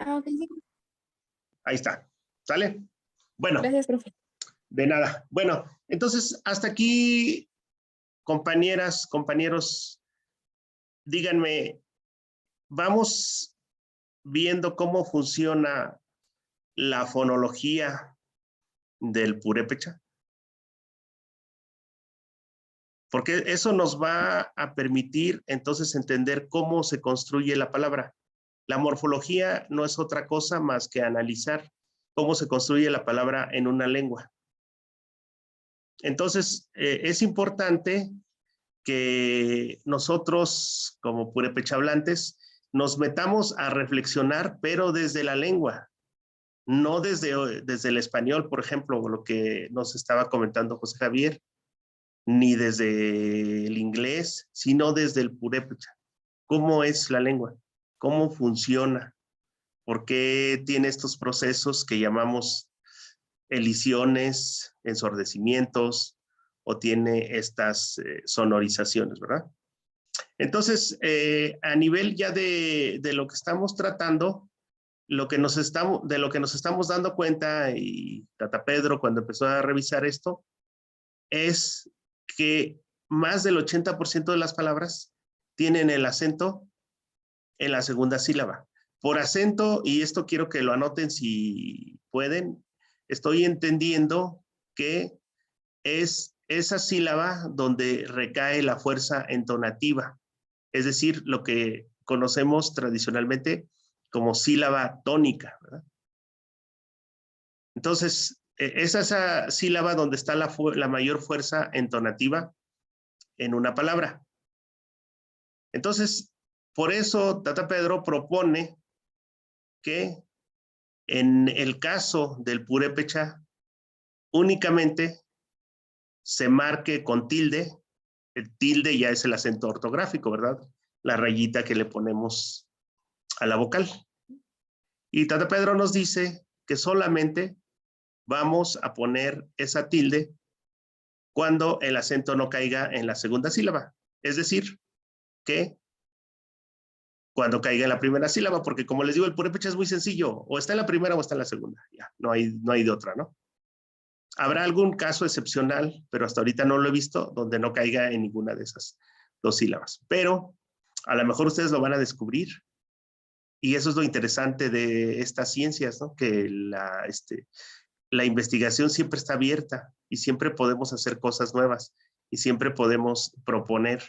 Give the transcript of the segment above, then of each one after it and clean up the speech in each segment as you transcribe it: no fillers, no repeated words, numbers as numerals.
Ah, ok, sí. Ahí está. ¿Sale? Bueno, Gracias, profe. de nada. Bueno, entonces, hasta aquí, compañeras, compañeros, díganme, vamos viendo cómo funciona la fonología del purépecha, porque eso nos va a permitir entonces entender cómo se construye la palabra. La morfología no es otra cosa más que analizar cómo se construye la palabra en una lengua. Entonces, es importante que nosotros, como purépecha hablantes, nos metamos a reflexionar, pero desde la lengua, no desde el español, por ejemplo, lo que nos estaba comentando José Javier, ni desde el inglés, sino desde el purépecha. ¿Cómo es la lengua? ¿Cómo funciona? ¿Por qué tiene estos procesos que llamamos elisiones, ensordecimientos, o tiene estas sonorizaciones, ¿verdad? Entonces, a nivel ya de lo que estamos tratando, de lo que nos estamos dando cuenta, y Tata Pedro cuando empezó a revisar esto, es que más del 80% de las palabras tienen el acento en la segunda sílaba. Por acento, y esto quiero que lo anoten si pueden, estoy entendiendo que es esa sílaba donde recae la fuerza entonativa, es decir, lo que conocemos tradicionalmente como sílaba tónica, ¿verdad? Entonces, es esa sílaba donde está la mayor fuerza entonativa en una palabra. Entonces, por eso Tata Pedro propone que en el caso del purépecha únicamente se marque con tilde. El tilde ya es el acento ortográfico, ¿verdad? La rayita que le ponemos a la vocal. Y Tata Pedro nos dice que solamente vamos a poner esa tilde cuando el acento no caiga en la segunda sílaba. Es decir, que cuando caiga en la primera sílaba, porque como les digo, el purépecha es muy sencillo, o está en la primera o está en la segunda. Ya, no hay de otra, ¿no? Habrá algún caso excepcional, pero hasta ahorita no lo he visto, donde no caiga en ninguna de esas dos sílabas. Pero a lo mejor ustedes lo van a descubrir. Y eso es lo interesante de estas ciencias, ¿no? Que la investigación siempre está abierta y siempre podemos hacer cosas nuevas y siempre podemos proponer.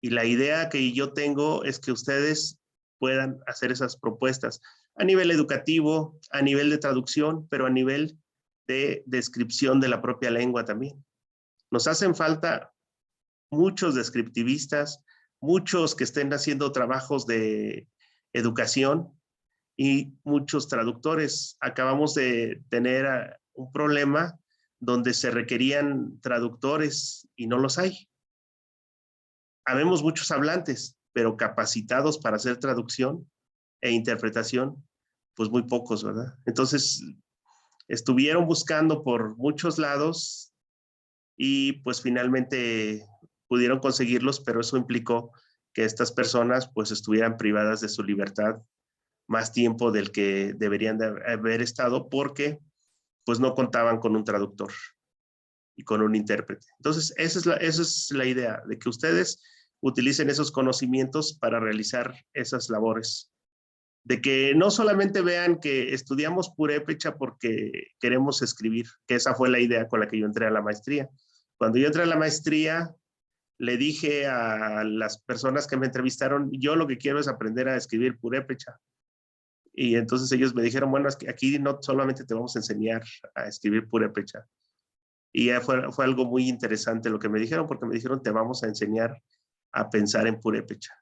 Y la idea que yo tengo es que ustedes puedan hacer esas propuestas a nivel educativo, a nivel de traducción, pero a nivel de descripción de la propia lengua también. Nos hacen falta muchos descriptivistas, muchos que estén haciendo trabajos de educación y muchos traductores. Acabamos de tener un problema donde se requerían traductores y no los hay. Habemos muchos hablantes, pero capacitados para hacer traducción e interpretación, pues muy pocos, ¿verdad? Entonces, estuvieron buscando por muchos lados y pues finalmente pudieron conseguirlos, pero eso implicó que estas personas pues estuvieran privadas de su libertad más tiempo del que deberían de haber estado porque pues no contaban con un traductor y con un intérprete. Entonces, esa es la idea, de que ustedes utilicen esos conocimientos para realizar esas labores. De que no solamente vean que estudiamos purépecha porque queremos escribir, que esa fue la idea con la que yo entré a la maestría. Cuando yo entré a la maestría, le dije a las personas que me entrevistaron, yo lo que quiero es aprender a escribir purépecha. Y entonces ellos me dijeron, bueno, es que aquí no solamente te vamos a enseñar a escribir purépecha. Y fue algo muy interesante lo que me dijeron, porque me dijeron, te vamos a enseñar a pensar en purépecha.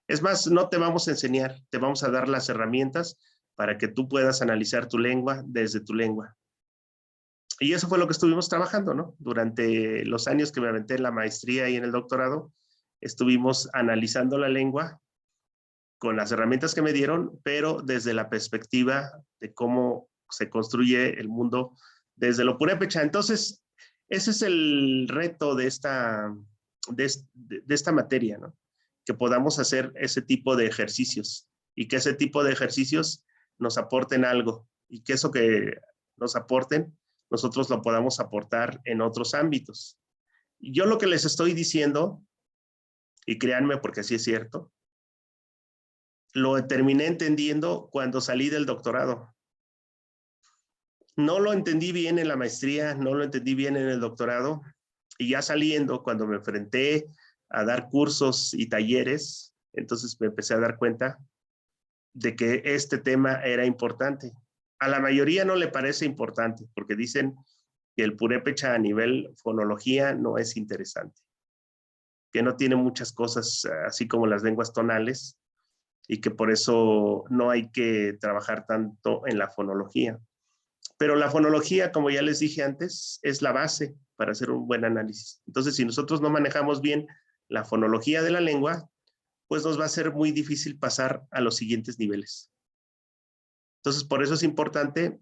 Es más, no te vamos a enseñar, te vamos a dar las herramientas para que tú puedas analizar tu lengua desde tu lengua. Y eso fue lo que estuvimos trabajando, ¿no? Durante los años que me aventé en la maestría y en el doctorado, estuvimos analizando la lengua con las herramientas que me dieron, pero desde la perspectiva de cómo se construye el mundo desde lo purépecha. Entonces, ese es el reto de esta materia, ¿no? Que podamos hacer ese tipo de ejercicios y que ese tipo de ejercicios nos aporten algo y que eso que nos aporten, nosotros lo podamos aportar en otros ámbitos. Yo lo que les estoy diciendo, y créanme porque así es cierto, lo terminé entendiendo cuando salí del doctorado. No lo entendí bien en la maestría, no lo entendí bien en el doctorado, y ya saliendo, cuando me enfrenté a dar cursos y talleres, entonces me empecé a dar cuenta de que este tema era importante. A la mayoría no le parece importante, porque dicen que el purépecha a nivel fonología no es interesante, que no tiene muchas cosas así como las lenguas tonales, y que por eso no hay que trabajar tanto en la fonología. Pero la fonología, como ya les dije antes, es la base para hacer un buen análisis. Entonces, si nosotros no manejamos bien la fonología de la lengua, pues nos va a ser muy difícil pasar a los siguientes niveles. Entonces, por eso es importante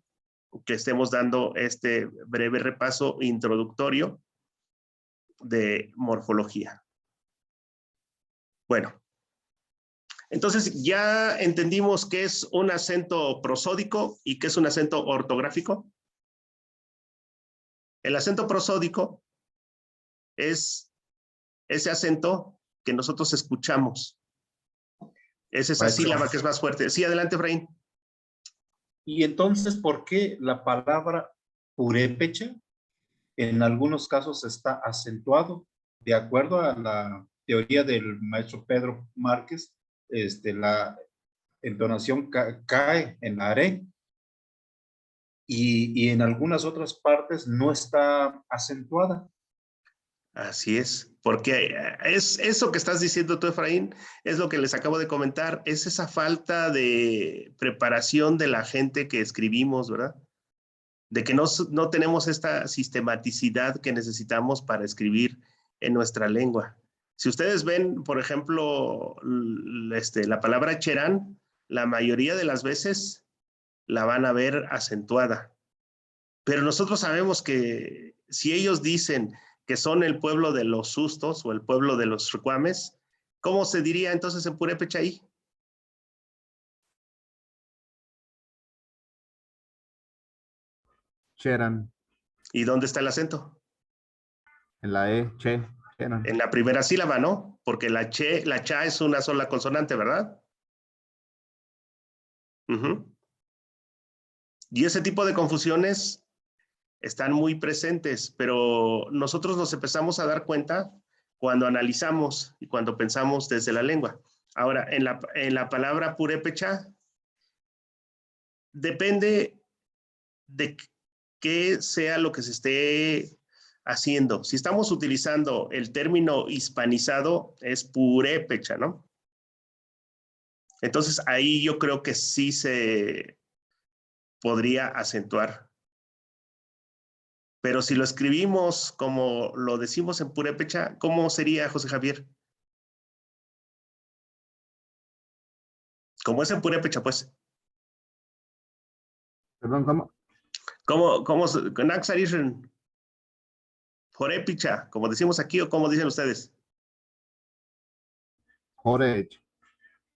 que estemos dando este breve repaso introductorio de morfología. Bueno, entonces ya entendimos qué es un acento prosódico y qué es un acento ortográfico. El acento prosódico es ese acento que nosotros escuchamos. Es esa Maestro. sílaba que es más fuerte. Sí, adelante, Efraín. Y entonces, ¿por qué la palabra purépecha en algunos casos está acentuado? De acuerdo a la teoría del maestro Pedro Márquez, la entonación cae en la are, y en algunas otras partes no está acentuada. Así es, porque es eso que estás diciendo tú, Efraín, es lo que les acabo de comentar, es esa falta de preparación de la gente que escribimos, ¿verdad? De que no tenemos esta sistematicidad que necesitamos para escribir en nuestra lengua. Si ustedes ven, por ejemplo, la palabra cherán, la mayoría de las veces la van a ver acentuada. Pero nosotros sabemos que si ellos dicen que son el pueblo de los sustos o el pueblo de los recuames, ¿cómo se diría entonces en purépecha ahí? Cheran. ¿Y dónde está el acento? En la E, che, cheran. En la primera sílaba, ¿no? Porque la cha es una sola consonante, ¿verdad? Y ese tipo de confusiones están muy presentes, pero nosotros nos empezamos a dar cuenta cuando analizamos y cuando pensamos desde la lengua. Ahora, en la palabra purépecha, depende de qué sea lo que se esté haciendo. Si estamos utilizando el término hispanizado, es purépecha, ¿no? Entonces, ahí yo creo que sí se podría acentuar. Pero si lo escribimos como lo decimos en purépecha, ¿cómo sería, José Javier? Como es en purépecha, pues. Perdón, ¿cómo? ¿Cómo Naxarishen? Purépecha, como decimos aquí o como dicen ustedes. Jorech.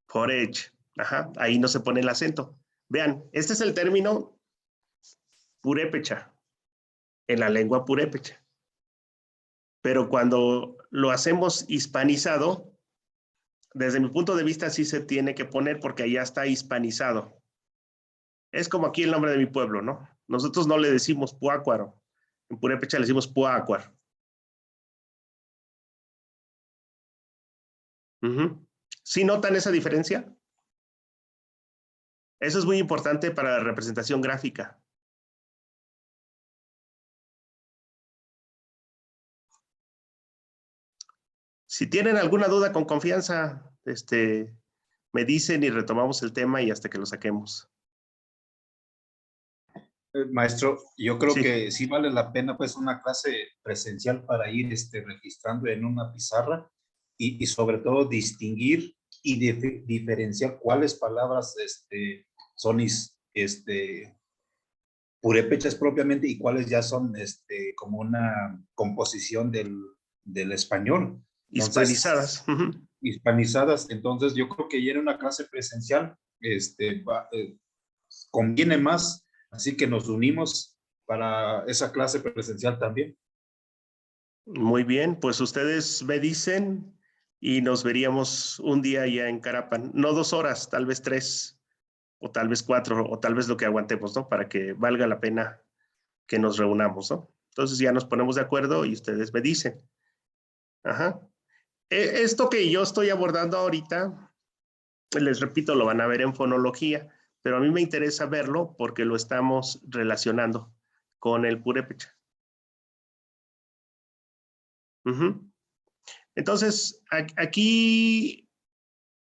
Porech. Ajá, ahí no se pone el acento. Vean, este es el término purépecha, en la lengua purépecha. Pero cuando lo hacemos hispanizado, desde mi punto de vista sí se tiene que poner porque allá está hispanizado. Es como aquí el nombre de mi pueblo, ¿no? Nosotros no le decimos Puácuaro. En purépecha le decimos Puácuar. ¿Sí notan esa diferencia? Eso es muy importante para la representación gráfica. Si tienen alguna duda, con confianza, me dicen y retomamos el tema y hasta que lo saquemos. Maestro, yo creo Sí, que sí vale la pena pues una clase presencial para ir registrando en una pizarra y sobre todo distinguir y diferenciar cuáles palabras son purépechas propiamente y cuáles ya son como una composición del español. Entonces, hispanizadas. hispanizadas. Entonces, yo creo que ya en una clase presencial conviene más, así que nos unimos para esa clase presencial también. Muy bien, pues ustedes me dicen y nos veríamos un día ya en Carapan. No 2 horas, tal vez 3, o tal vez 4, o tal vez lo que aguantemos, ¿no? Para que valga la pena que nos reunamos, ¿no? Entonces ya nos ponemos de acuerdo y ustedes me dicen. Ajá. Esto que yo estoy abordando ahorita, les repito, lo van a ver en fonología, pero a mí me interesa verlo porque lo estamos relacionando con el purépecha. Entonces, aquí,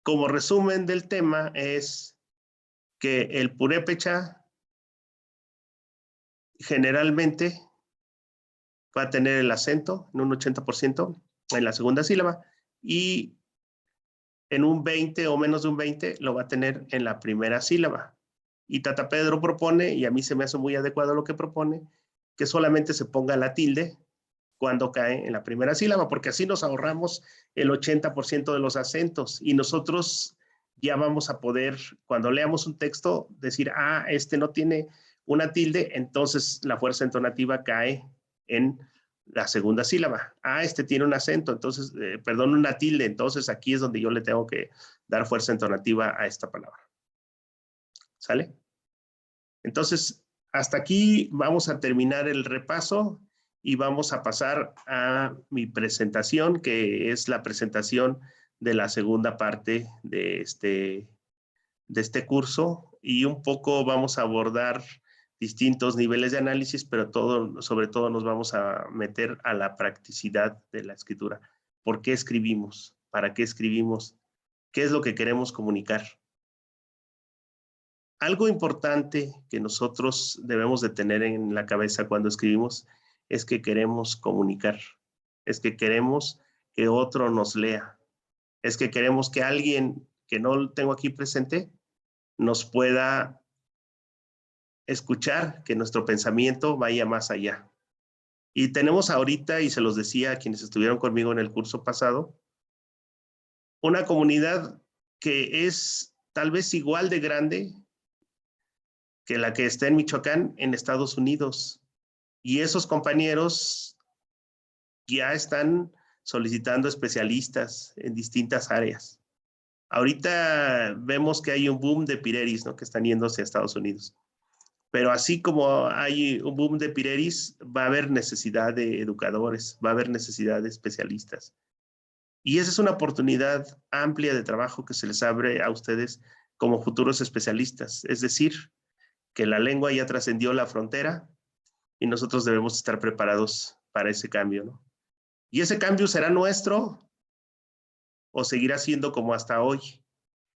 como resumen del tema, es que el purépecha generalmente va a tener el acento en un 80% en la segunda sílaba y en un 20 o menos de un 20 lo va a tener en la primera sílaba. Y Tata Pedro propone, y a mí se me hace muy adecuado lo que propone, que solamente se ponga la tilde cuando cae en la primera sílaba, porque así nos ahorramos el 80% de los acentos y nosotros ya vamos a poder, cuando leamos un texto, decir, ah, este no tiene una tilde, entonces la fuerza entonativa cae en la segunda sílaba. Ah, este tiene un acento, entonces, perdón, una tilde, entonces aquí es donde yo le tengo que dar fuerza entonativa a esta palabra. ¿Sale? Entonces, hasta aquí vamos a terminar el repaso y vamos a pasar a mi presentación, que es la presentación de la segunda parte de este curso, y un poco vamos a abordar distintos niveles de análisis, pero sobre todo nos vamos a meter a la practicidad de la escritura. ¿Por qué escribimos? ¿Para qué escribimos? ¿Qué es lo que queremos comunicar? Algo importante que nosotros debemos de tener en la cabeza cuando escribimos es que queremos comunicar, es que queremos que otro nos lea, es que queremos que alguien que no tengo aquí presente nos pueda escuchar, que nuestro pensamiento vaya más allá. Y tenemos ahorita, y se los decía a quienes estuvieron conmigo en el curso pasado, una comunidad que es tal vez igual de grande que la que está en Michoacán, en Estados Unidos. Y esos compañeros ya están solicitando especialistas en distintas áreas. Ahorita vemos que hay un boom de pireris, ¿no? Que están yéndose a Estados Unidos. Pero así como hay un boom de pireris, va a haber necesidad de educadores, va a haber necesidad de especialistas. Y esa es una oportunidad amplia de trabajo que se les abre a ustedes como futuros especialistas. Es decir, que la lengua ya trascendió la frontera y nosotros debemos estar preparados para ese cambio, ¿no? Y ese cambio será nuestro o seguirá siendo como hasta hoy,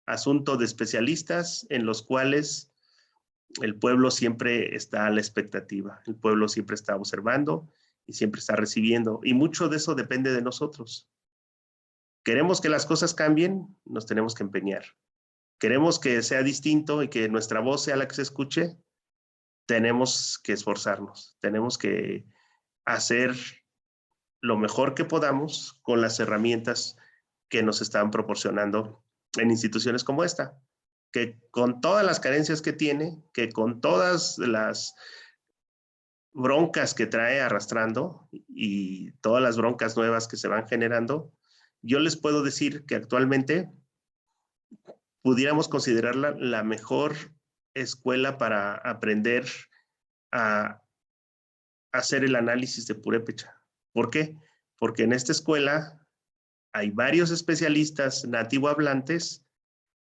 asunto de especialistas en los cuales el pueblo siempre está a la expectativa, el pueblo siempre está observando y siempre está recibiendo, y mucho de eso depende de nosotros. Queremos que las cosas cambien, nos tenemos que empeñar. Queremos que sea distinto y que nuestra voz sea la que se escuche, tenemos que esforzarnos, tenemos que hacer lo mejor que podamos con las herramientas que nos están proporcionando en instituciones como esta, que con todas las carencias que tiene, que con todas las broncas que trae arrastrando y todas las broncas nuevas que se van generando, yo les puedo decir que actualmente pudiéramos considerarla la mejor escuela para aprender a hacer el análisis de purépecha. ¿Por qué? Porque en esta escuela hay varios especialistas nativohablantes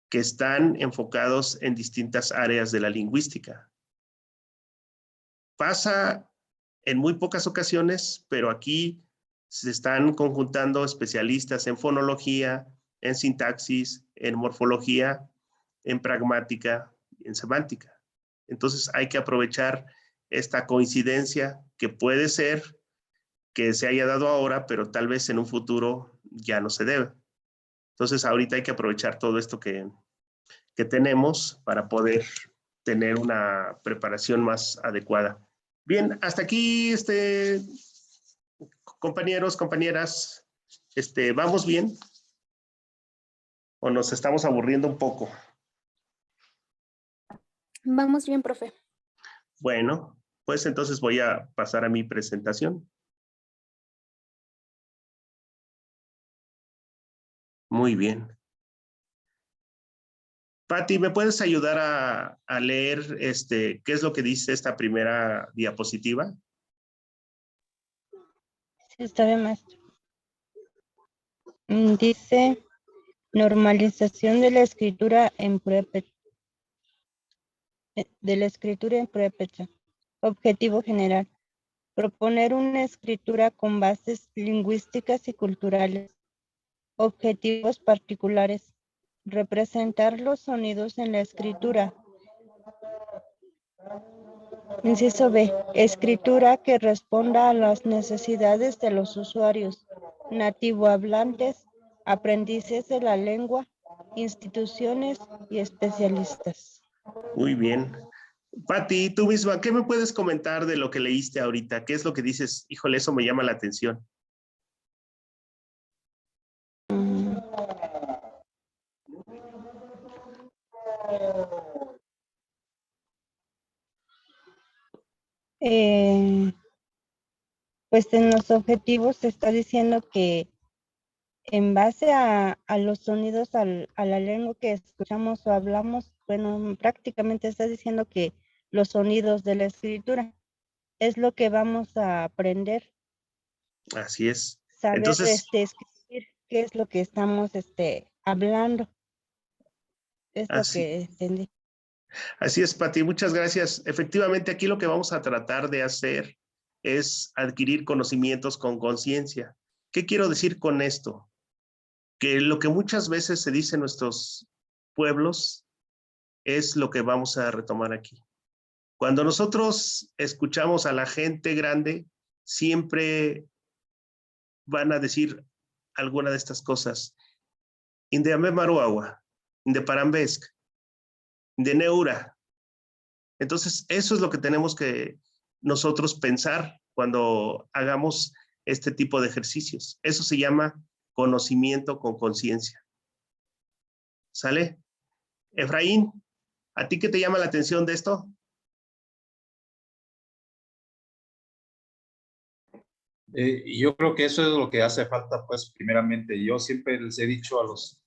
que están enfocados en distintas áreas de la lingüística. Pasa en muy pocas ocasiones, pero aquí se están conjuntando especialistas en fonología, en sintaxis, en morfología, en pragmática, en semántica. Entonces hay que aprovechar esta coincidencia que puede ser que se haya dado ahora, pero tal vez en un futuro ya no se debe. Entonces ahorita hay que aprovechar todo esto que tenemos para poder tener una preparación más adecuada. Bien, hasta aquí, compañeros, compañeras, ¿vamos bien? ¿O nos estamos aburriendo un poco? Vamos bien, profe. Bueno, pues entonces voy a pasar a mi presentación. Muy bien. Pati, ¿me puedes ayudar a leer qué es lo que dice esta primera diapositiva? Sí, está bien, maestro. Dice normalización de la escritura en purépecha. Objetivo general. Proponer una escritura con bases lingüísticas y culturales. Objetivos particulares. Representar los sonidos en la escritura. Inciso B. Escritura que responda a las necesidades de los usuarios, nativohablantes, aprendices de la lengua, instituciones y especialistas. Muy bien. Pati, tú misma, ¿qué me puedes comentar de lo que leíste ahorita? ¿Qué es lo que dices? Híjole, eso me llama la atención. Pues en los objetivos se está diciendo que en base a los sonidos, a la lengua que escuchamos o hablamos, bueno, prácticamente está diciendo que los sonidos de la escritura es lo que vamos a aprender. Así es. Saber Entonces, escribir qué es lo que estamos hablando. Es lo que entendí. Así es, Pati, muchas gracias. Efectivamente, aquí lo que vamos a tratar de hacer es adquirir conocimientos con conciencia. ¿Qué quiero decir con esto? Que lo que muchas veces se dice en nuestros pueblos es lo que vamos a retomar aquí. Cuando nosotros escuchamos a la gente grande, siempre van a decir alguna de estas cosas. Inde Maruagua, Inde Parambesc, Inde Neura. Entonces, eso es lo que tenemos que nosotros pensar cuando hagamos este tipo de ejercicios. Eso se llama conocimiento con conciencia. ¿Sale? Efraín, ¿a ti qué te llama la atención de esto? Yo creo que eso es lo que hace falta, pues, primeramente. Yo siempre les he dicho a los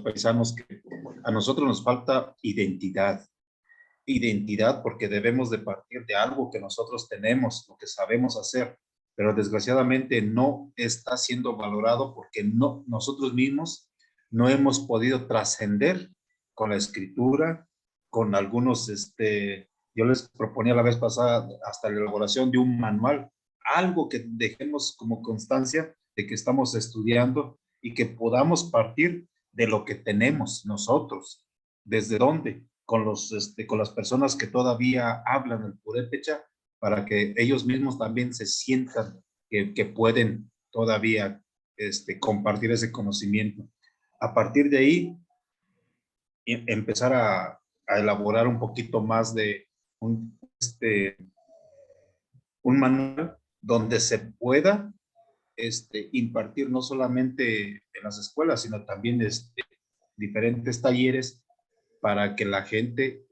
paisanos que a nosotros nos falta identidad. Identidad porque debemos de partir de algo que nosotros tenemos, lo que sabemos hacer, pero desgraciadamente no está siendo valorado porque nosotros mismos no hemos podido trascender con la escritura, con algunos, yo les proponía la vez pasada hasta la elaboración de un manual, algo que dejemos como constancia de que estamos estudiando y que podamos partir de lo que tenemos nosotros. ¿Desde dónde? Con las personas que todavía hablan el purépecha, para que ellos mismos también se sientan que pueden todavía compartir ese conocimiento. A partir de ahí, empezar a elaborar un poquito más de un manual donde se pueda impartir no solamente en las escuelas, sino también diferentes talleres para que la gente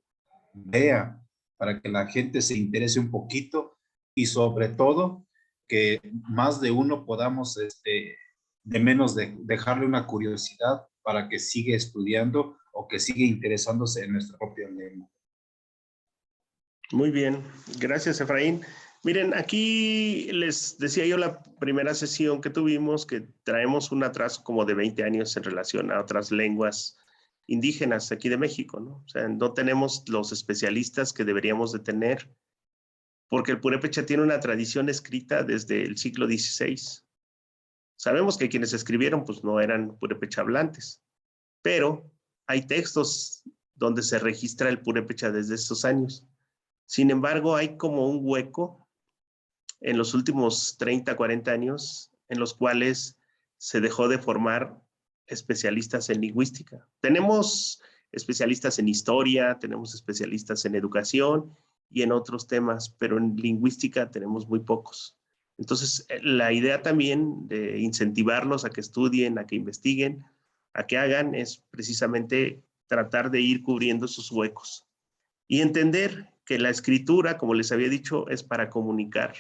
vea, para que la gente se interese un poquito y sobre todo que más de uno podamos de menos dejarle una curiosidad para que siga estudiando o que siga interesándose en nuestra propia lengua. Muy bien, gracias, Efraín. Miren, aquí les decía yo la primera sesión que tuvimos que traemos un atraso como de 20 años en relación a otras lenguas indígenas aquí de México, ¿no? O sea, no tenemos los especialistas que deberíamos de tener, porque el purépecha tiene una tradición escrita desde el siglo XVI. Sabemos que quienes escribieron pues no eran purépecha hablantes, pero hay textos donde se registra el purépecha desde esos años. Sin embargo, hay como un hueco en los últimos 30, 40 años en los cuales se dejó de formar especialistas en lingüística. Tenemos especialistas en historia, tenemos especialistas en educación y en otros temas, pero en lingüística tenemos muy pocos. Entonces, la idea también de incentivarlos a que estudien, a que investiguen, a que hagan, es precisamente tratar de ir cubriendo esos huecos. Y entender que la escritura, como les había dicho, es para comunicar.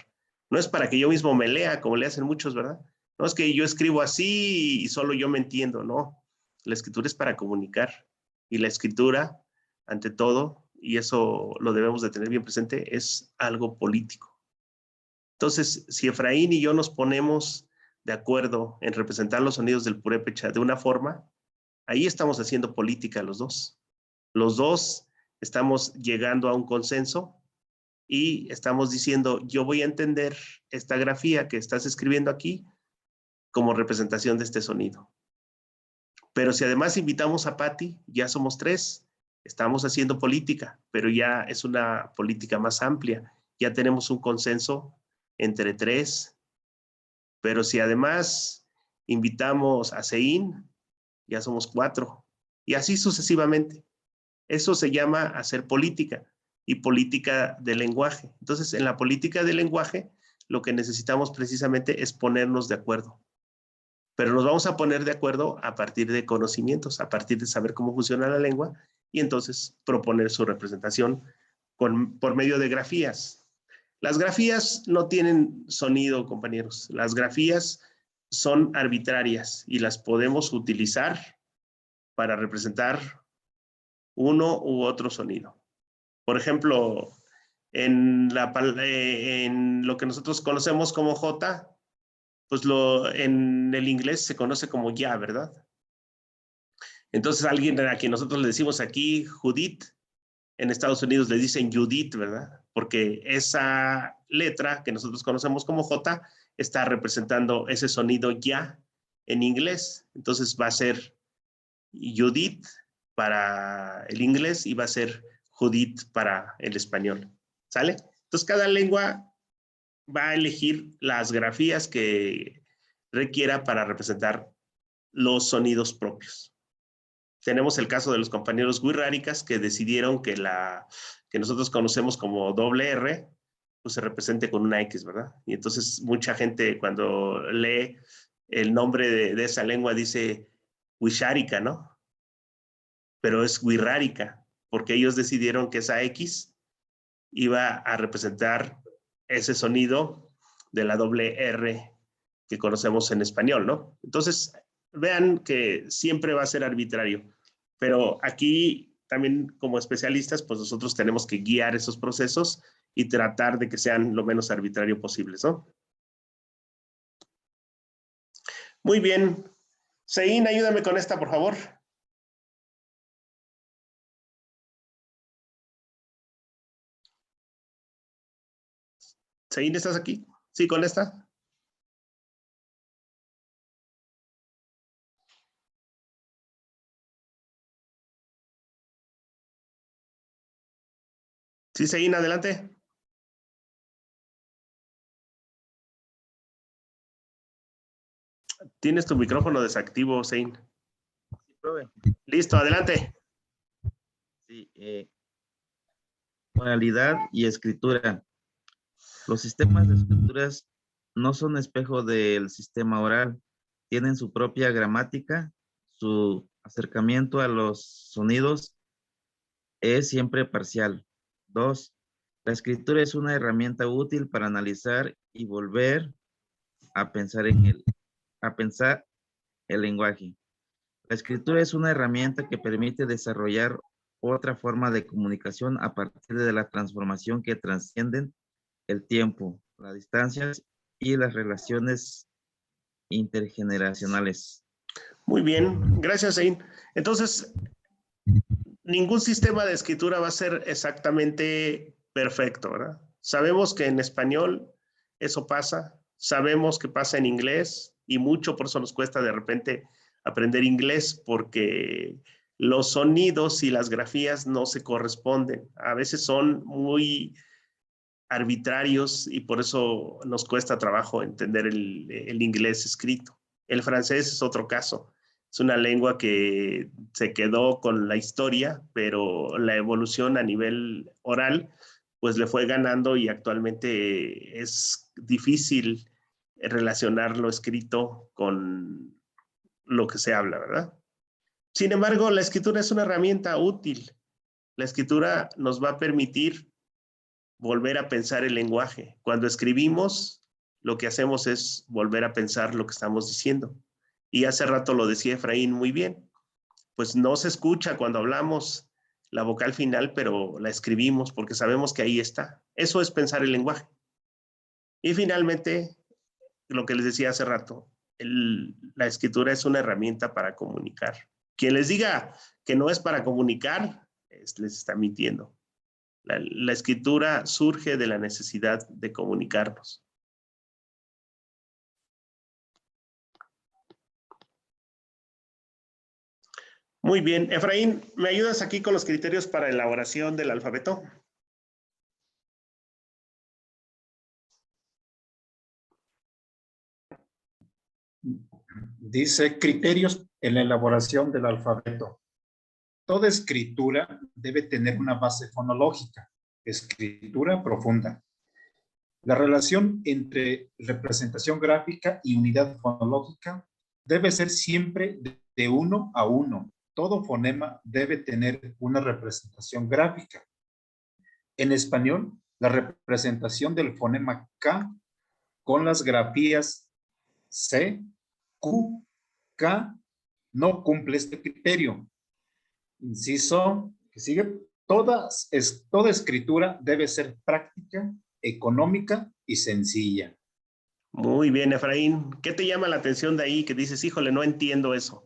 No es para que yo mismo me lea, como le hacen muchos, ¿verdad? No es que yo escribo así y solo yo me entiendo, no. La escritura es para comunicar. Y la escritura, ante todo, y eso lo debemos de tener bien presente, es algo político. Entonces, si Efraín y yo nos ponemos de acuerdo en representar los sonidos del purépecha de una forma, ahí estamos haciendo política los dos. Los dos estamos llegando a un consenso y estamos diciendo, yo voy a entender esta grafía que estás escribiendo aquí como representación de este sonido. Pero si además invitamos a Patti, ya somos 3, estamos haciendo política, pero ya es una política más amplia. Ya tenemos un consenso entre 3. Pero si además invitamos a Zein, ya somos 4. Y así sucesivamente. Eso se llama hacer política y política de lenguaje. Entonces, en la política de lenguaje, lo que necesitamos precisamente es ponernos de acuerdo. Pero nos vamos a poner de acuerdo a partir de conocimientos, a partir de saber cómo funciona la lengua y entonces proponer su representación por medio de grafías. Las grafías no tienen sonido, compañeros. Las grafías son arbitrarias y las podemos utilizar para representar uno u otro sonido. Por ejemplo, en lo que nosotros conocemos como J, pues en el inglés se conoce como ya, ¿verdad? Entonces alguien a quien nosotros le decimos aquí Judith, en Estados Unidos le dicen Judith, ¿verdad? Porque esa letra que nosotros conocemos como J está representando ese sonido ya en inglés. Entonces va a ser Judith para el inglés y va a ser Judith para el español. ¿Sale? Entonces cada lengua va a elegir las grafías que requiera para representar los sonidos propios. Tenemos el caso de los compañeros wixárikas que decidieron que la que nosotros conocemos como doble R, pues se represente con una X, ¿verdad? Y entonces mucha gente cuando lee el nombre de esa lengua dice wixárika, ¿no? Pero es wixárika, porque ellos decidieron que esa X iba a representar ese sonido de la doble R que conocemos en español, ¿no? Entonces, vean que siempre va a ser arbitrario, pero aquí también como especialistas, pues nosotros tenemos que guiar esos procesos y tratar de que sean lo menos arbitrario posibles, ¿no? Muy bien. Zein, ayúdame con esta, por favor. Zein, ¿estás aquí? Sí, con esta. Sí, Zein, adelante. Tienes tu micrófono desactivo, Zein. Sí, profe. Listo, adelante. Sí, oralidad y escritura. Los sistemas de escrituras no son espejo del sistema oral. Tienen su propia gramática, su acercamiento a los sonidos es siempre parcial. 2. La escritura es una herramienta útil para analizar y volver a pensar el lenguaje. La escritura es una herramienta que permite desarrollar otra forma de comunicación a partir de la transformación que trascienden el tiempo, las distancias y las relaciones intergeneracionales. Muy bien, gracias, Zein. Entonces, ningún sistema de escritura va a ser exactamente perfecto, ¿verdad? Sabemos que en español eso pasa, sabemos que pasa en inglés y mucho por eso nos cuesta de repente aprender inglés porque los sonidos y las grafías no se corresponden. A veces son muy arbitrarios y por eso nos cuesta trabajo entender el inglés escrito. El francés es otro caso. Es una lengua que se quedó con la historia, pero la evolución a nivel oral, pues le fue ganando y actualmente es difícil relacionar lo escrito con lo que se habla, ¿verdad? Sin embargo, la escritura es una herramienta útil. La escritura nos va a permitir volver a pensar el lenguaje. Cuando escribimos, lo que hacemos es volver a pensar lo que estamos diciendo. Y hace rato lo decía Efraín muy bien. Pues no se escucha cuando hablamos la vocal final, pero la escribimos porque sabemos que ahí está. Eso es pensar el lenguaje. Y finalmente, lo que les decía hace rato, la escritura es una herramienta para comunicar. Quien les diga que no es para comunicar, les está mintiendo. La escritura surge de la necesidad de comunicarnos. Muy bien. Efraín, ¿me ayudas aquí con los criterios para elaboración del alfabeto? Dice criterios en la elaboración del alfabeto. Toda escritura debe tener una base fonológica, escritura profunda. La relación entre representación gráfica y unidad fonológica debe ser siempre de uno a uno. Todo fonema debe tener una representación gráfica. En español, la representación del fonema K con las grafías C, Q, K no cumple este criterio. Inciso que sigue, toda escritura debe ser práctica, económica y sencilla. Muy bien, Efraín. ¿Qué te llama la atención de ahí que dices, híjole, no entiendo eso?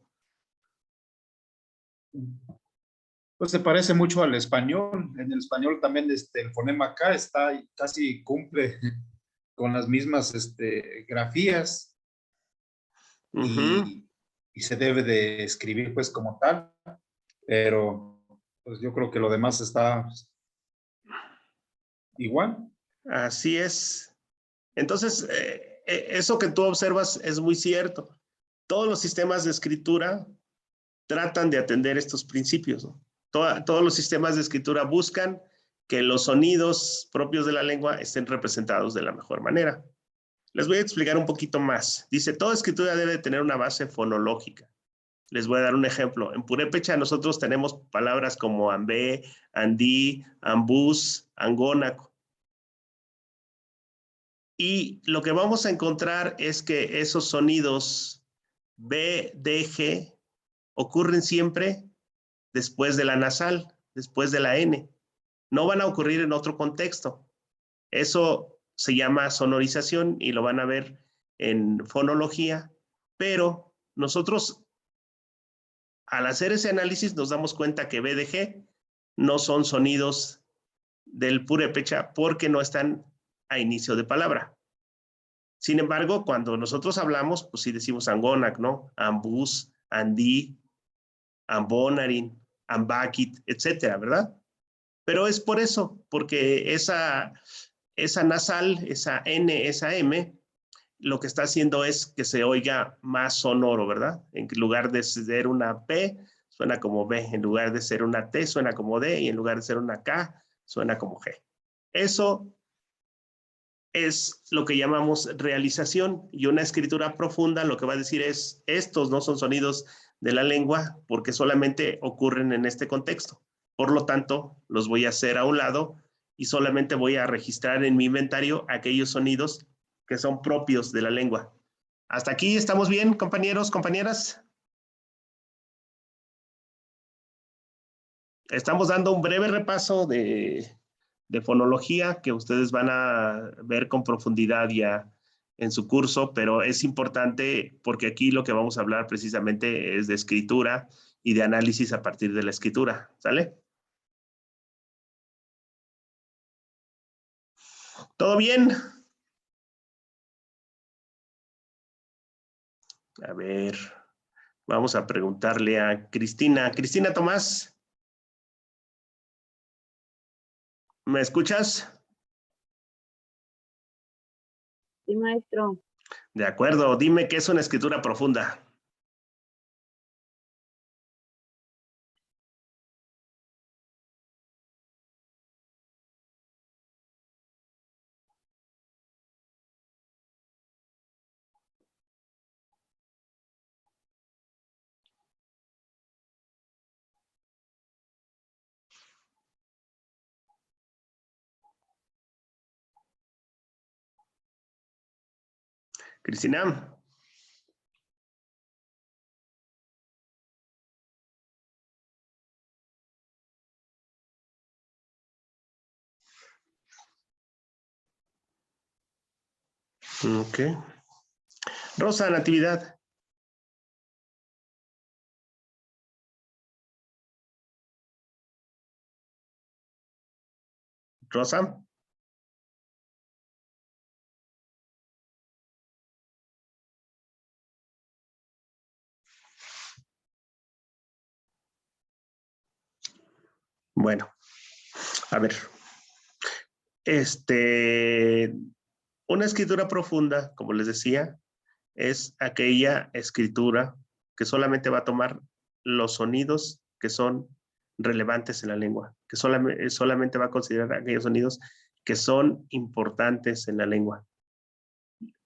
Pues se parece mucho al español. En el español también el fonema K está casi cumple con las mismas grafías y se debe de escribir pues como tal, pero pues yo creo que lo demás está igual. Así es. Entonces, eso que tú observas es muy cierto. Todos los sistemas de escritura tratan de atender estos principios, ¿no? Todos los sistemas de escritura buscan que los sonidos propios de la lengua estén representados de la mejor manera. Les voy a explicar un poquito más. Dice, toda escritura debe tener una base fonológica. Les voy a dar un ejemplo. En purépecha nosotros tenemos palabras como ambé, andí, ambús, angónaco. Y lo que vamos a encontrar es que esos sonidos B, D, G ocurren siempre después de la nasal, después de la N. No van a ocurrir en otro contexto. Eso se llama sonorización y lo van a ver en fonología, pero nosotros al hacer ese análisis nos damos cuenta que B, D, G no son sonidos del purépecha porque no están a inicio de palabra. Sin embargo, cuando nosotros hablamos, pues sí decimos angónac, ¿no? Ambús, andí, ambónarin, ambáquit, etcétera, ¿verdad? Pero es por eso, porque esa nasal, esa N, esa M, lo que está haciendo es que se oiga más sonoro, ¿verdad? En lugar de ser una P, suena como B. En lugar de ser una T, suena como D. Y en lugar de ser una K, suena como G. Eso es lo que llamamos realización, y una escritura profunda lo que va a decir es, estos no son sonidos de la lengua porque solamente ocurren en este contexto. Por lo tanto, los voy a hacer a un lado y solamente voy a registrar en mi inventario aquellos sonidos que son propios de la lengua. ¿Hasta aquí estamos bien, compañeros, compañeras? Estamos dando un breve repaso de fonología que ustedes van a ver con profundidad ya en su curso, pero es importante porque aquí lo que vamos a hablar precisamente es de escritura y de análisis a partir de la escritura, ¿sale? ¿Todo bien? A ver, vamos a preguntarle a Cristina. Cristina Tomás, ¿me escuchas? Sí, maestro. De acuerdo, dime qué es una escritura profunda. Cristina. Ok. Rosa, Natividad. Rosa. Bueno, a ver. Una escritura profunda, como les decía, es aquella escritura que solamente va a tomar los sonidos que son relevantes en la lengua, que solamente va a considerar aquellos sonidos que son importantes en la lengua.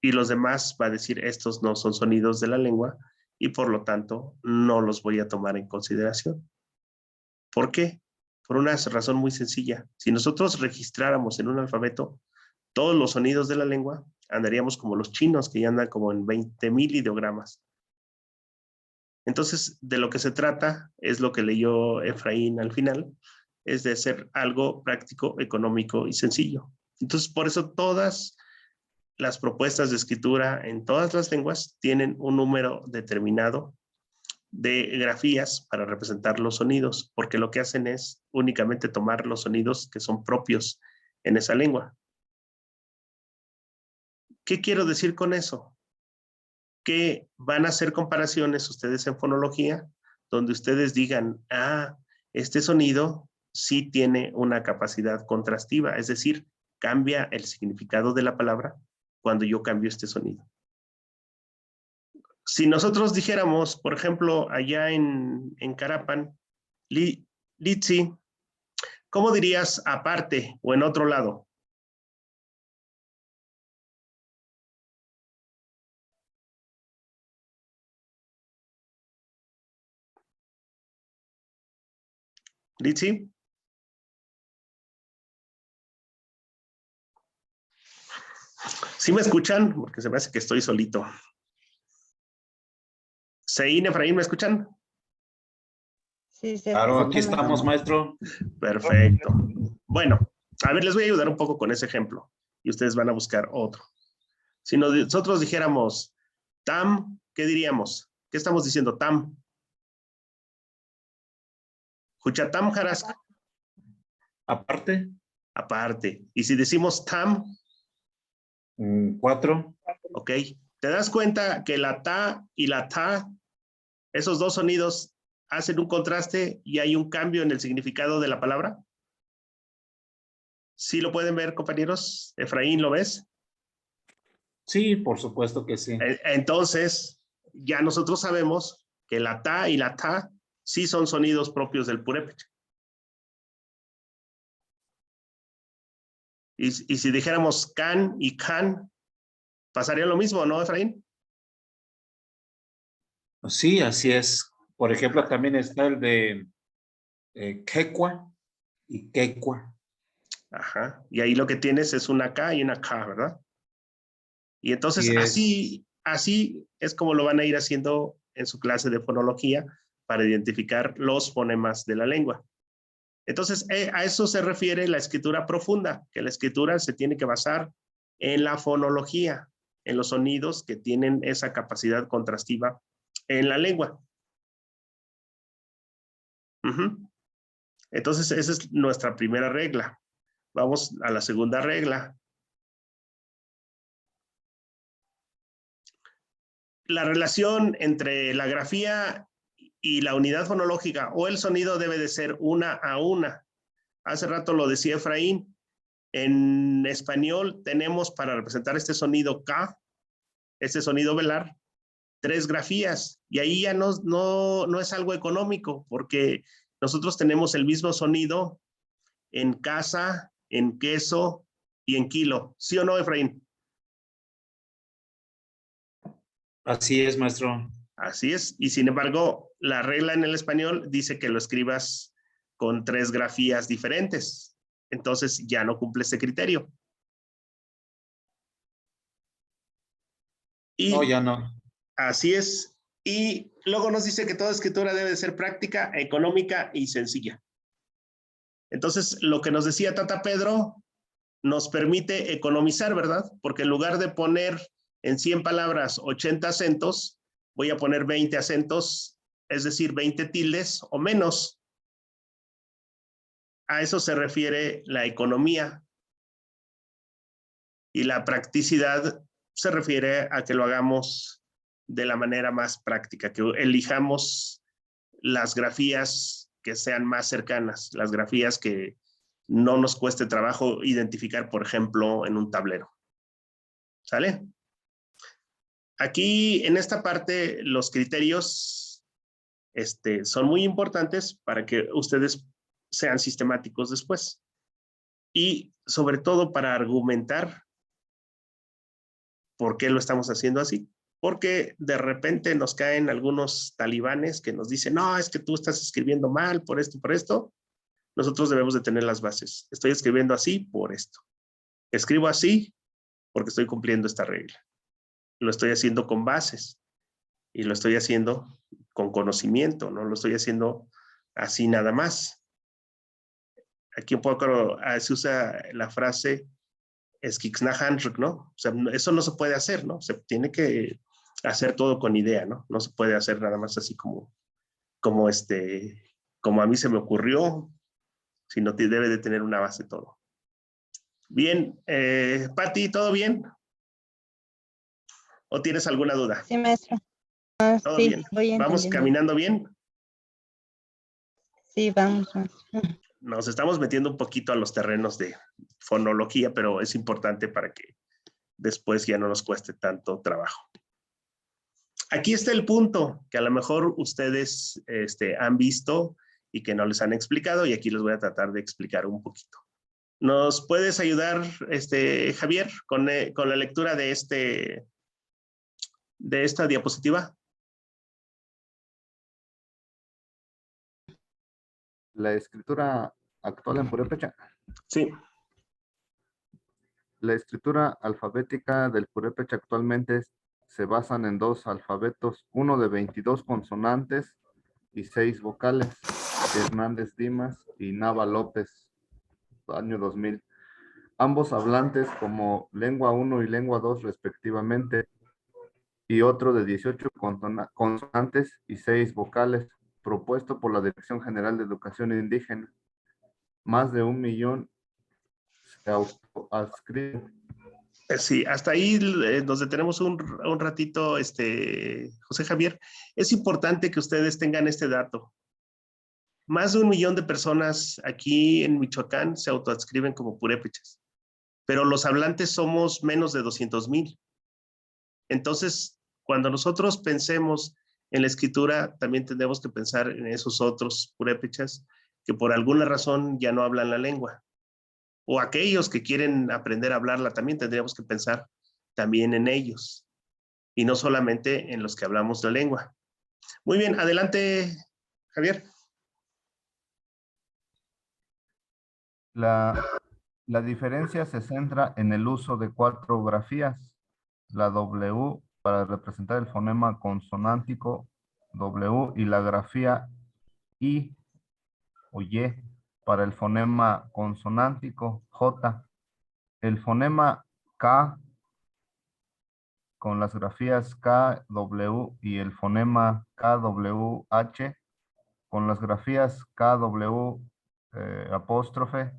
Y los demás va a decir, estos no son sonidos de la lengua y por lo tanto no los voy a tomar en consideración. ¿Por qué? Por una razón muy sencilla. Si nosotros registráramos en un alfabeto todos los sonidos de la lengua, andaríamos como los chinos, que ya andan como en 20,000 ideogramas. Entonces, de lo que se trata, es lo que leyó Efraín al final, es de hacer algo práctico, económico y sencillo. Entonces, por eso todas las propuestas de escritura en todas las lenguas tienen un número determinado de grafías para representar los sonidos, porque lo que hacen es únicamente tomar los sonidos que son propios en esa lengua. ¿Qué quiero decir con eso? Que van a hacer comparaciones ustedes en fonología, donde ustedes digan, este sonido sí tiene una capacidad contrastiva, es decir, cambia el significado de la palabra cuando yo cambio este sonido. Si nosotros dijéramos, por ejemplo, allá en Carapan, Litsi, ¿cómo dirías aparte o en otro lado? Litsi. ¿Sí me escuchan? Porque se me hace que estoy solito. Seín, Efraín, ¿me escuchan? Sí, se Claro, escucha, aquí estamos, maestro. Perfecto. Bueno, a ver, les voy a ayudar un poco con ese ejemplo y ustedes van a buscar otro. Si nosotros dijéramos tam, ¿qué diríamos? ¿Qué estamos diciendo? Tam. Juchatam Jarask. Aparte, Aparte. Y si decimos tam, 4. ok. ¿Te das cuenta que la ta y la ta, esos dos sonidos hacen un contraste y hay un cambio en el significado de la palabra? ¿Sí lo pueden ver, compañeros? Efraín, ¿lo ves? Sí, por supuesto que sí. Entonces, ya nosotros sabemos que la ta y la ta sí son sonidos propios del purépecha. Y si dijéramos can y can, pasaría lo mismo, ¿no, Efraín? Sí, así es. Por ejemplo, también está el de quechua y quechua. Ajá. Y ahí lo que tienes es una K y una K, ¿verdad? Y entonces así es como lo van a ir haciendo en su clase de fonología para identificar los fonemas de la lengua. Entonces, a eso se refiere la escritura profunda, que la escritura se tiene que basar en la fonología, en los sonidos que tienen esa capacidad contrastiva en la lengua. Entonces, esa es nuestra primera regla. Vamos a la segunda regla. La relación entre la grafía y la unidad fonológica o el sonido debe de ser una a una. Hace rato lo decía Efraín. En español tenemos para representar este sonido K, este sonido velar, 3 grafías. Y ahí ya no es algo económico, porque nosotros tenemos el mismo sonido en casa, en queso y en kilo. ¿Sí o no, Efraín? Así es, maestro. Así es. Y sin embargo, la regla en el español dice que lo escribas con 3 grafías diferentes. Entonces ya no cumple ese criterio. Y No, ya no. así es. Y luego nos dice que toda escritura debe de ser práctica, económica y sencilla. Entonces, lo que nos decía Tata Pedro nos permite economizar, ¿verdad? Porque en lugar de poner en 100 palabras 80 acentos, voy a poner 20 acentos, es decir, 20 tildes o menos. A eso se refiere la economía. Y la practicidad se refiere a que lo hagamos de la manera más práctica, que elijamos las grafías que sean más cercanas, las grafías que no nos cueste trabajo identificar, por ejemplo, en un tablero. ¿Sale? Aquí, en esta parte, los criterios son muy importantes para que ustedes sean sistemáticos después. Y sobre todo para argumentar por qué lo estamos haciendo así. Porque de repente nos caen algunos talibanes que nos dicen, no, es que tú estás escribiendo mal por esto y por esto. Nosotros debemos de tener las bases. Estoy escribiendo así por esto. Escribo así porque estoy cumpliendo esta regla. Lo estoy haciendo con bases y lo estoy haciendo con conocimiento, no lo estoy haciendo así nada más. Aquí un poco se usa la frase Skixnahandruk, ¿no? O sea, eso no se puede hacer, ¿no? Se tiene que hacer todo con idea, ¿no? No se puede hacer nada más así como a mí se me ocurrió, sino debe de tener una base todo. Bien, Pati, ¿todo bien? ¿O tienes alguna duda? Sí, maestro. ¿Todo Sí, bien? voy ¿Vamos entendiendo. caminando bien? Sí, vamos, maestro. Nos estamos metiendo un poquito a los terrenos de fonología, pero es importante para que después ya no nos cueste tanto trabajo. Aquí está el punto que a lo mejor ustedes han visto y que no les han explicado, y aquí les voy a tratar de explicar un poquito. ¿Nos puedes ayudar, Javier, con la lectura de esta diapositiva? La escritura actual en purépecha. Sí. La escritura alfabética del purépecha actualmente se basan en dos alfabetos, uno de 22 consonantes y 6 vocales, de Hernández Dimas y Nava López, año 2000. Ambos hablantes como lengua 1 y lengua 2 respectivamente, y otro de 18 consonantes y 6 vocales, propuesto por la Dirección General de Educación Indígena. Más de 1 millón se autoadscriben. Sí, hasta ahí nos detenemos un ratito, José Javier. Es importante que ustedes tengan este dato. Más de 1 millón de personas aquí en Michoacán se autoadscriben como purépechas, pero los hablantes somos menos de 200,000. Entonces, cuando nosotros pensemos en la escritura, también tenemos que pensar en esos otros purépechas que por alguna razón ya no hablan la lengua. O aquellos que quieren aprender a hablarla, también tendríamos que pensar también en ellos y no solamente en los que hablamos la lengua. Muy bien, adelante, Javier. La diferencia se centra en el uso de 4 grafías. La W para representar el fonema consonántico W y la grafía I o Y para el fonema consonántico J. El fonema K con las grafías K, W y el fonema KWH con las grafías KW apóstrofe.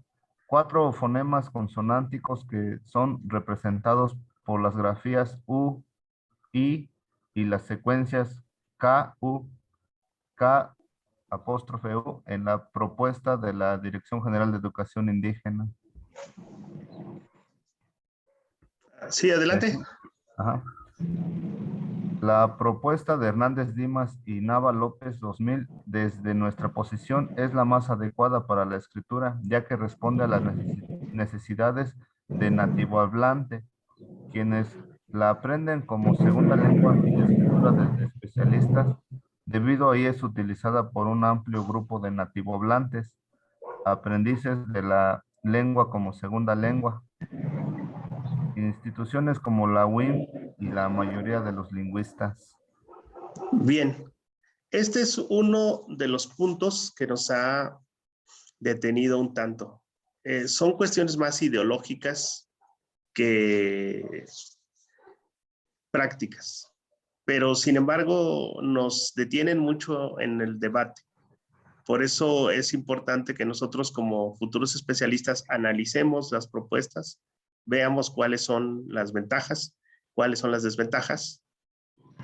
4 fonemas consonánticos que son representados por las grafías U, I y las secuencias K, U, K, apóstrofe U en la propuesta de la Dirección General de Educación Indígena. Sí, adelante. Ajá. La propuesta de Hernández Dimas y Nava López 2000, desde nuestra posición, es la más adecuada para la escritura, ya que responde a las necesidades de nativo hablante, quienes la aprenden como segunda lengua y escritura de especialistas, debido a ello es utilizada por un amplio grupo de nativo hablantes, aprendices de la lengua como segunda lengua. Instituciones como la UIM y la mayoría de los lingüistas. Bien, este es uno de los puntos que nos ha detenido un tanto. Son cuestiones más ideológicas que prácticas, pero sin embargo nos detienen mucho en el debate. Por eso es importante que nosotros como futuros especialistas analicemos las propuestas, veamos cuáles son las ventajas, cuáles son las desventajas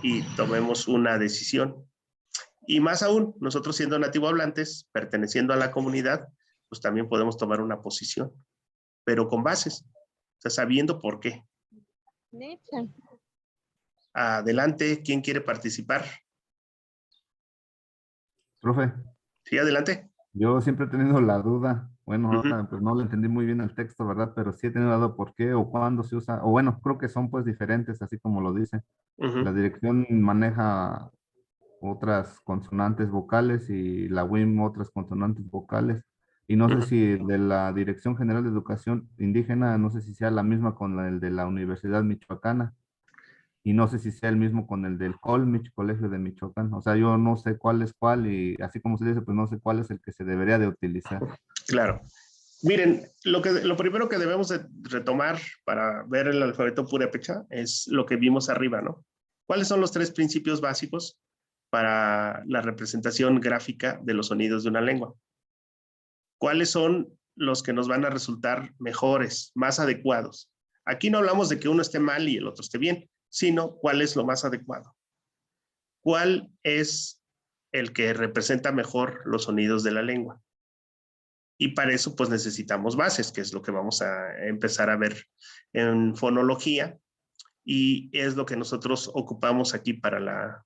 y tomemos una decisión. Y más aún, nosotros siendo nativohablantes, perteneciendo a la comunidad, pues también podemos tomar una posición, pero con bases, o sea, sabiendo por qué. Adelante, ¿quién quiere participar? Profe, Sí, adelante. yo siempre he tenido la duda, bueno, Ujú. pues no le entendí muy bien el texto, ¿verdad? Pero sí he tenido la duda por qué o cuándo se usa, o bueno, creo que son pues diferentes, así como lo dice. La Ujú. dirección maneja otras consonantes vocales y la WIM otras consonantes vocales. Y no sé Ujú. si de la Dirección General de Educación Indígena, no sé si sea la misma con el de la Universidad Michoacana. Y no sé si sea el mismo con el del Colmich, Colegio de Michoacán. O sea, yo no sé cuál es cuál y así como se dice, pues no sé cuál es el que se debería de utilizar. Claro. Miren, lo primero que debemos de retomar para ver el alfabeto purépecha es lo que vimos arriba, ¿no? ¿Cuáles son los 3 principios básicos para la representación gráfica de los sonidos de una lengua? ¿Cuáles son los que nos van a resultar mejores, más adecuados? Aquí no hablamos de que uno esté mal y el otro esté bien, sino cuál es lo más adecuado. ¿Cuál es el que representa mejor los sonidos de la lengua? Y para eso pues necesitamos bases, que es lo que vamos a empezar a ver en fonología y es lo que nosotros ocupamos aquí para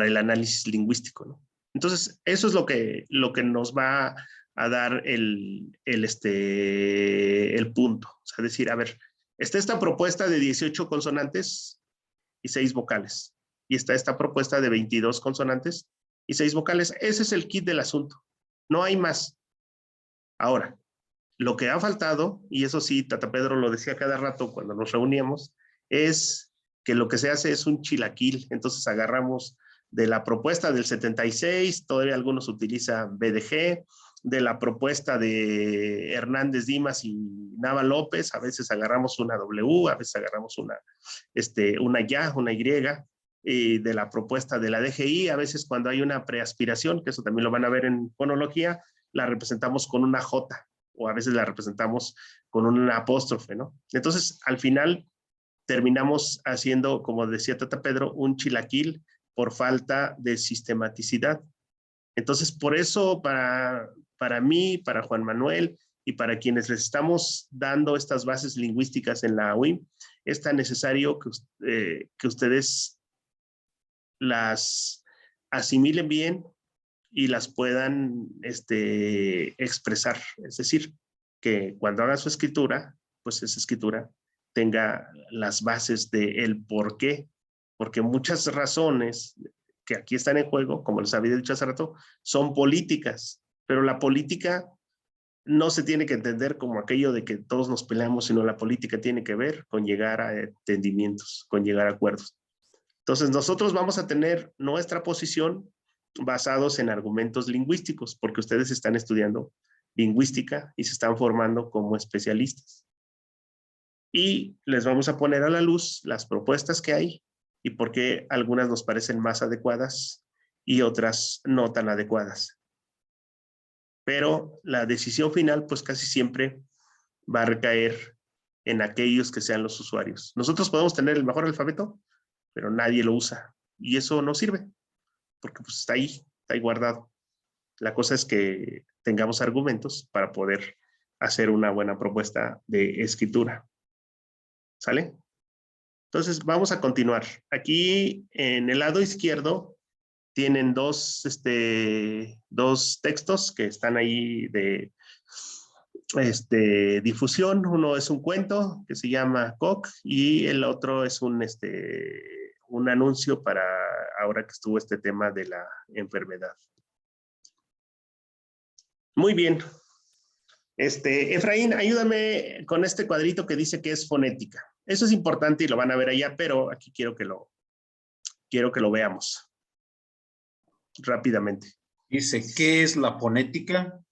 el análisis lingüístico, ¿no? Entonces, eso es lo que nos va a dar el punto. O sea, decir, a ver, está esta propuesta de 18 consonantes y 6 vocales. Y está esta propuesta de 22 consonantes y 6 vocales. Ese es el kit del asunto. No hay más. Ahora, lo que ha faltado, y eso sí, Tata Pedro lo decía cada rato cuando nos reuníamos, es que lo que se hace es un chilaquil. Entonces agarramos de la propuesta del 76, todavía algunos utilizan BDG, de la propuesta de Hernández Dimas y Nava López, a veces agarramos una W, a veces agarramos una ya, una Y, de la propuesta de la DGI, a veces cuando hay una preaspiración, que eso también lo van a ver en fonología, la representamos con una J, o a veces la representamos con un apóstrofe, ¿no? Entonces, al final, terminamos haciendo, como decía Tata Pedro, un chilaquil por falta de sistematicidad. Entonces, por eso, para mí, para Juan Manuel y para quienes les estamos dando estas bases lingüísticas en la UIM, es tan necesario que ustedes las asimilen bien y las puedan expresar. Es decir, que cuando hagan su escritura, pues esa escritura tenga las bases de el por qué, porque muchas razones que aquí están en juego, como les había dicho hace rato, son políticas, pero la política no se tiene que entender como aquello de que todos nos peleamos, sino la política tiene que ver con llegar a entendimientos, con llegar a acuerdos. Entonces, nosotros vamos a tener nuestra posición basados en argumentos lingüísticos, porque ustedes están estudiando lingüística y se están formando como especialistas. Y les vamos a poner a la luz las propuestas que hay y por qué algunas nos parecen más adecuadas y otras no tan adecuadas. Pero la decisión final, pues casi siempre va a recaer en aquellos que sean los usuarios. Nosotros podemos tener el mejor alfabeto, pero nadie lo usa. Y eso no sirve, porque pues está ahí guardado. La cosa es que tengamos argumentos para poder hacer una buena propuesta de escritura. ¿Sale? Entonces, vamos a continuar. Aquí en el lado izquierdo tienen dos textos que están ahí de difusión. Uno es un cuento que se llama Coq y el otro es un anuncio para ahora que estuvo este tema de la enfermedad. Muy bien. Efraín, ayúdame con este cuadrito que dice que es fonética. Eso es importante y lo van a ver allá, pero aquí quiero que lo veamos rápidamente. Dice, ¿qué es la fonética?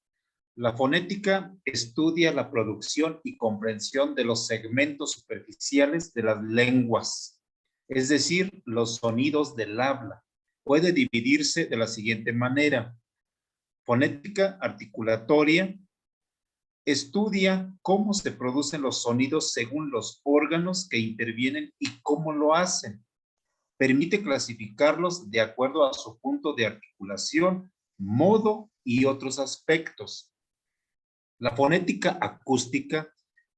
La fonética estudia la producción y comprensión de los segmentos superficiales de las lenguas, es decir, los sonidos del habla. Puede dividirse de la siguiente manera. Fonética articulatoria estudia cómo se producen los sonidos según los órganos que intervienen y cómo lo hacen. Permite clasificarlos de acuerdo a su punto de articulación, modo y otros aspectos. La fonética acústica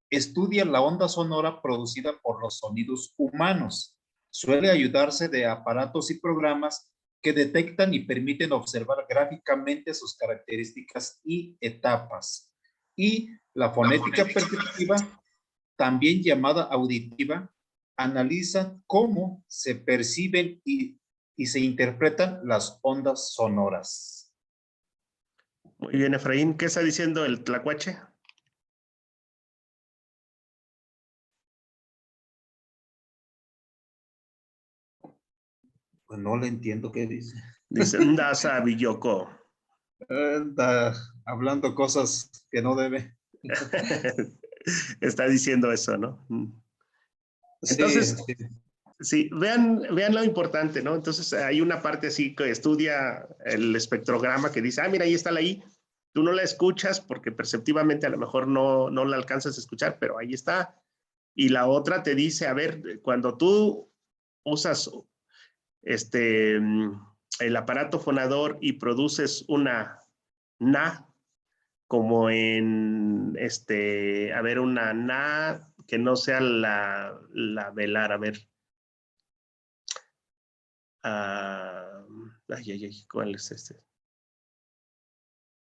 estudia la onda sonora producida por los sonidos humanos. Suele ayudarse de aparatos y programas que detectan y permiten observar gráficamente sus características y etapas. Y la fonética perceptiva, también llamada auditiva, analiza cómo se perciben y se interpretan las ondas sonoras. Muy bien, Efraín. ¿Qué está diciendo el tlacuache? Pues no le entiendo qué dice. Dice, Ndasa Villoko. Anda hablando cosas que no debe. Está diciendo eso, ¿no? Entonces, sí. Sí, vean lo importante, ¿no? Entonces hay una parte así que estudia el espectrograma que dice, mira, ahí está la I. Tú no la escuchas porque perceptivamente a lo mejor no la alcanzas a escuchar, pero ahí está. Y la otra te dice, a ver, cuando tú usas el aparato fonador y produces una na, como en, a ver, una na que no sea la velar, a ver. ¿Cuál es este?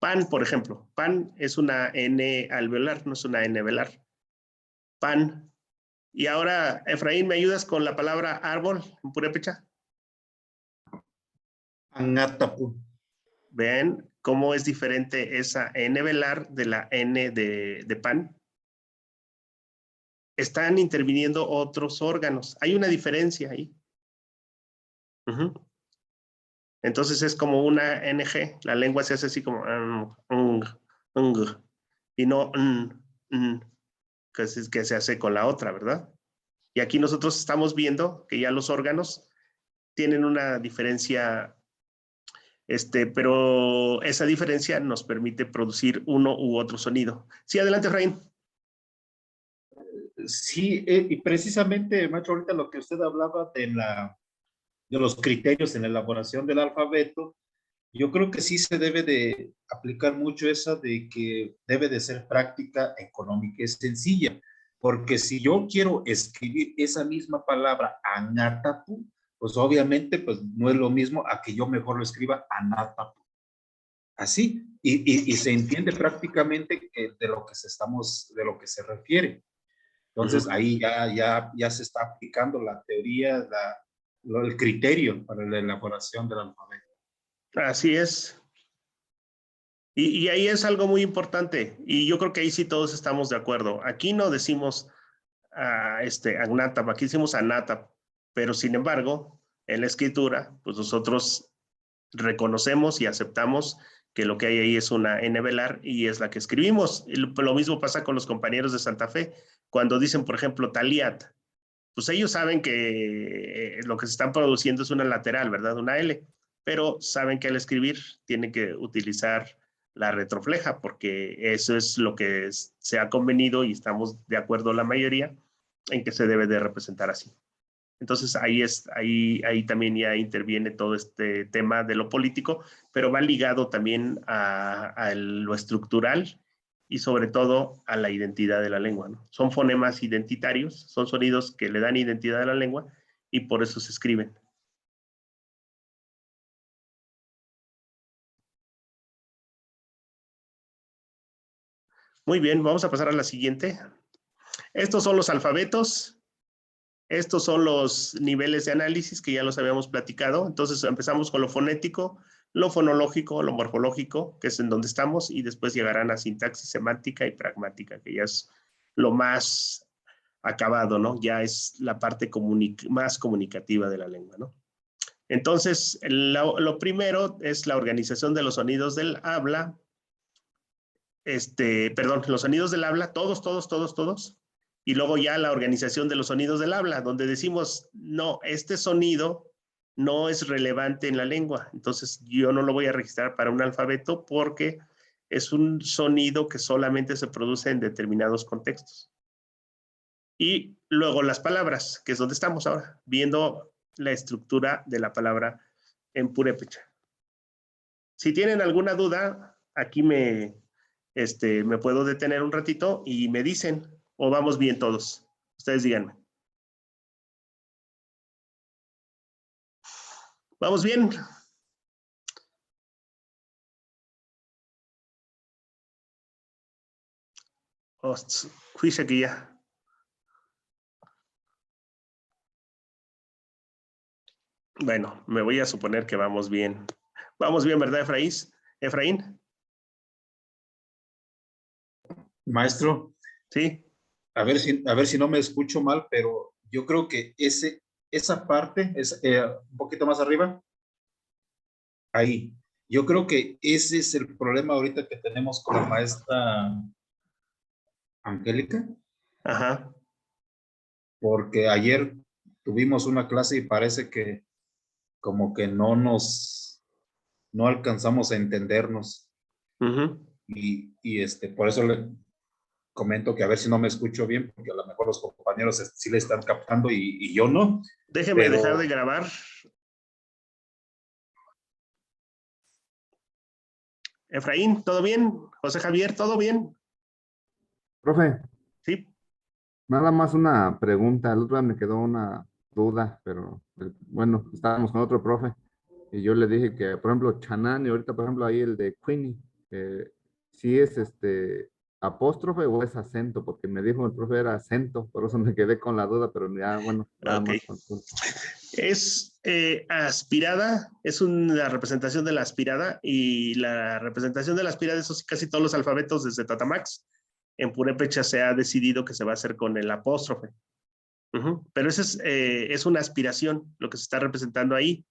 Pan, por ejemplo. Pan es una N alveolar, no es una N velar. Pan. Y ahora, Efraín, ¿me ayudas con la palabra árbol en purépecha? Anatapu. ¿Ven cómo es diferente esa N velar de la N de pan? Están interviniendo otros órganos. Hay una diferencia ahí. Entonces es como una NG. La lengua se hace así como y no que se hace con la otra, ¿verdad? Y aquí nosotros estamos viendo que ya los órganos tienen una diferencia, pero esa diferencia nos permite producir uno u otro sonido. Sí, adelante, Efraín. Sí, y precisamente, maestro, ahorita lo que usted hablaba de los criterios en la elaboración del alfabeto, yo creo que sí se debe de aplicar mucho esa de que debe de ser práctica, económica y sencilla, porque si yo quiero escribir esa misma palabra anatapu, pues obviamente pues no es lo mismo a que yo mejor lo escriba anatapu. Así, y se entiende prácticamente que de lo que se refiere. Entonces ahí ya se está aplicando la teoría, el criterio para la elaboración del alfabeto. Así es. Y ahí es algo muy importante. Y yo creo que ahí sí todos estamos de acuerdo. Aquí no decimos agnatap, aquí decimos anatap. Pero sin embargo, en la escritura, pues nosotros reconocemos y aceptamos que lo que hay ahí es una N velar y es la que escribimos. Y lo mismo pasa con los compañeros de Santa Fe. Cuando dicen, por ejemplo, taliat, pues ellos saben que lo que se están produciendo es una lateral, ¿verdad? Una L. Pero saben que al escribir tienen que utilizar la retrofleja porque eso es lo que se ha convenido y estamos de acuerdo la mayoría en que se debe de representar así. Entonces ahí también ya interviene todo este tema de lo político, pero va ligado también a lo estructural y sobre todo a la identidad de la lengua, ¿no? Son fonemas identitarios, son sonidos que le dan identidad a la lengua y por eso se escriben. Muy bien, vamos a pasar a la siguiente. Estos son los alfabetos. Estos son los niveles de análisis que ya los habíamos platicado. Entonces empezamos con lo fonético, lo fonológico, lo morfológico, que es en donde estamos, y después llegarán a sintaxis semántica y pragmática, que ya es lo más acabado, ¿no? Ya es la parte más comunicativa de la lengua, ¿no? Entonces, lo primero es la organización de los sonidos del habla. Perdón, los sonidos del habla, todos. Y luego ya la organización de los sonidos del habla, donde decimos, no, este sonido no es relevante en la lengua. Entonces, yo no lo voy a registrar para un alfabeto porque es un sonido que solamente se produce en determinados contextos. Y luego las palabras, que es donde estamos ahora, viendo la estructura de la palabra en purépecha. Si tienen alguna duda, aquí me puedo detener un ratito y me dicen, o vamos bien todos. Ustedes díganme. ¿Vamos bien? Cuisa aquí ya. Bueno, me voy a suponer que vamos bien. Vamos bien, ¿verdad, Efraín? Maestro, Sí. a ver si no me escucho mal, pero yo creo que esa parte es un poquito más arriba. Ahí. Yo creo que ese es el problema ahorita que tenemos con la maestra Angélica, Ajá. porque ayer tuvimos una clase y parece que como que no alcanzamos a entendernos. Uh-huh. Y por eso le comento que a ver si no me escucho bien, porque a lo mejor los compañeros sí le están captando y yo no. Déjeme dejar de grabar. Efraín, ¿todo bien? José Javier, ¿todo bien? Profe, Sí. nada más una pregunta. El otro día me quedó una duda, pero bueno, estábamos con otro profe y yo le dije que, por ejemplo, Chanán y ahorita, por ejemplo, ahí el de Queenie, si es apóstrofe o es acento, porque me dijo el profe era acento, por eso me quedé con la duda, pero ya, bueno, nada Okay. más. Es aspirada, es una representación de la aspirada y la representación de la aspirada, eso sí, casi todos los alfabetos desde Tatamax, en purépecha se ha decidido que se va a hacer con el apóstrofe. Pero esa es una aspiración, lo que se está representando ahí.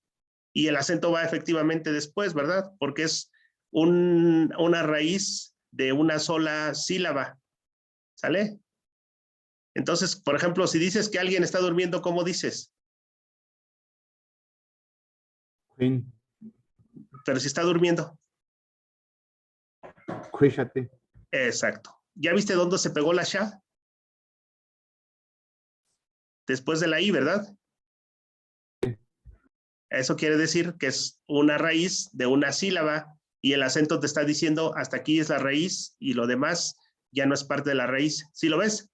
Y el acento va efectivamente después, ¿verdad? Porque es una raíz de una sola sílaba, ¿sale? Entonces, por ejemplo, si dices que alguien está durmiendo, ¿cómo dices? Queen, Pero si está durmiendo. Quishati. Exacto. ¿Ya viste dónde se pegó la sha? Después de la i, ¿verdad? Eso quiere decir que es una raíz de una sílaba y el acento te está diciendo hasta aquí es la raíz y lo demás ya no es parte de la raíz. ¿Sí lo ves?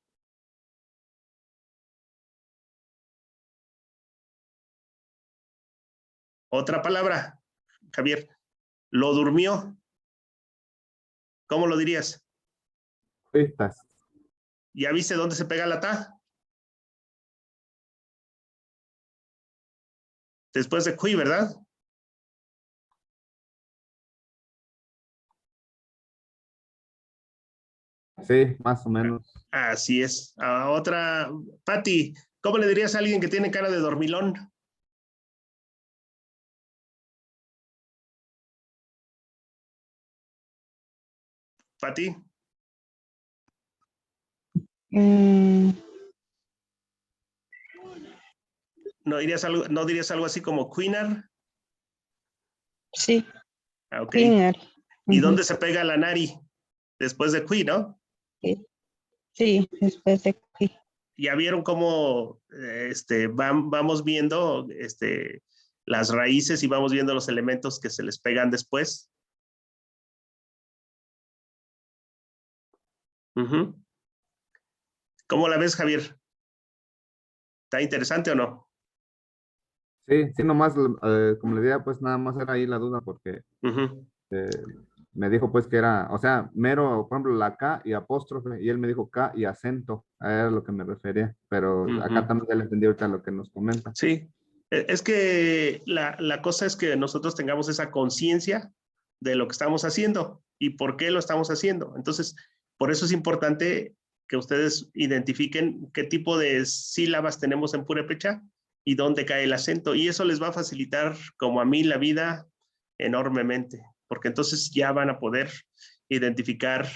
Otra palabra, Javier. Lo durmió. ¿Cómo lo dirías? Estas. ¿Ya viste dónde se pega la ta? Después de qui, ¿verdad? Sí, más o menos. Así es. Otra, Pati, ¿cómo le dirías a alguien que tiene cara de dormilón? Pati. ¿No dirías algo así como queenar? Sí, Ok. Queenar. ¿Y dónde se pega la nari? Después de qui, ¿no? Sí, después de qui. Ya vieron cómo vamos viendo las raíces y vamos viendo los elementos que se les pegan después. ¿Cómo la ves, Javier? ¿Está interesante o no? Sí, nomás, como le decía, pues nada más era ahí la duda porque me dijo pues que era, o sea, mero, por ejemplo, la K y apóstrofe, y él me dijo K y acento, era lo que me refería, pero acá también ya le entendí ahorita lo que nos comenta. Sí, es que la cosa es que nosotros tengamos esa conciencia de lo que estamos haciendo y por qué lo estamos haciendo. Entonces, por eso es importante que ustedes identifiquen qué tipo de sílabas tenemos en purépecha y dónde cae el acento. Y eso les va a facilitar, como a mí, la vida enormemente, porque entonces ya van a poder identificar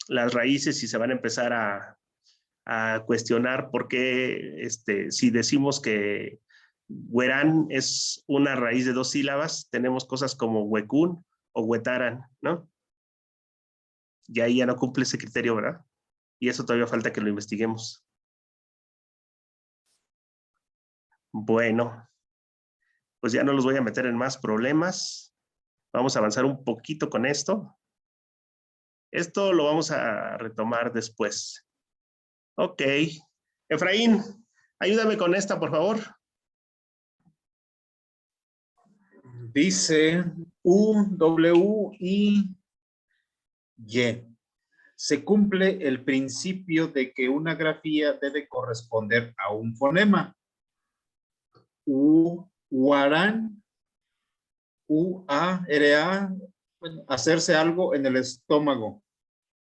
las raíces y se van a empezar a cuestionar por qué, si decimos que huerán es una raíz de 2 sílabas, tenemos cosas como huecún o huetaran, ¿no? Y ahí ya no cumple ese criterio, ¿verdad? Y eso todavía falta que lo investiguemos. Bueno, pues ya no los voy a meter en más problemas. Vamos a avanzar un poquito con esto. Esto lo vamos a retomar después. Ok. Efraín, ayúdame con esta, por favor. Dice U, W, I, Y. Se cumple el principio de que una grafía debe corresponder a un fonema. U, Uarán, U, A, R, A, bueno, hacerse algo en el estómago.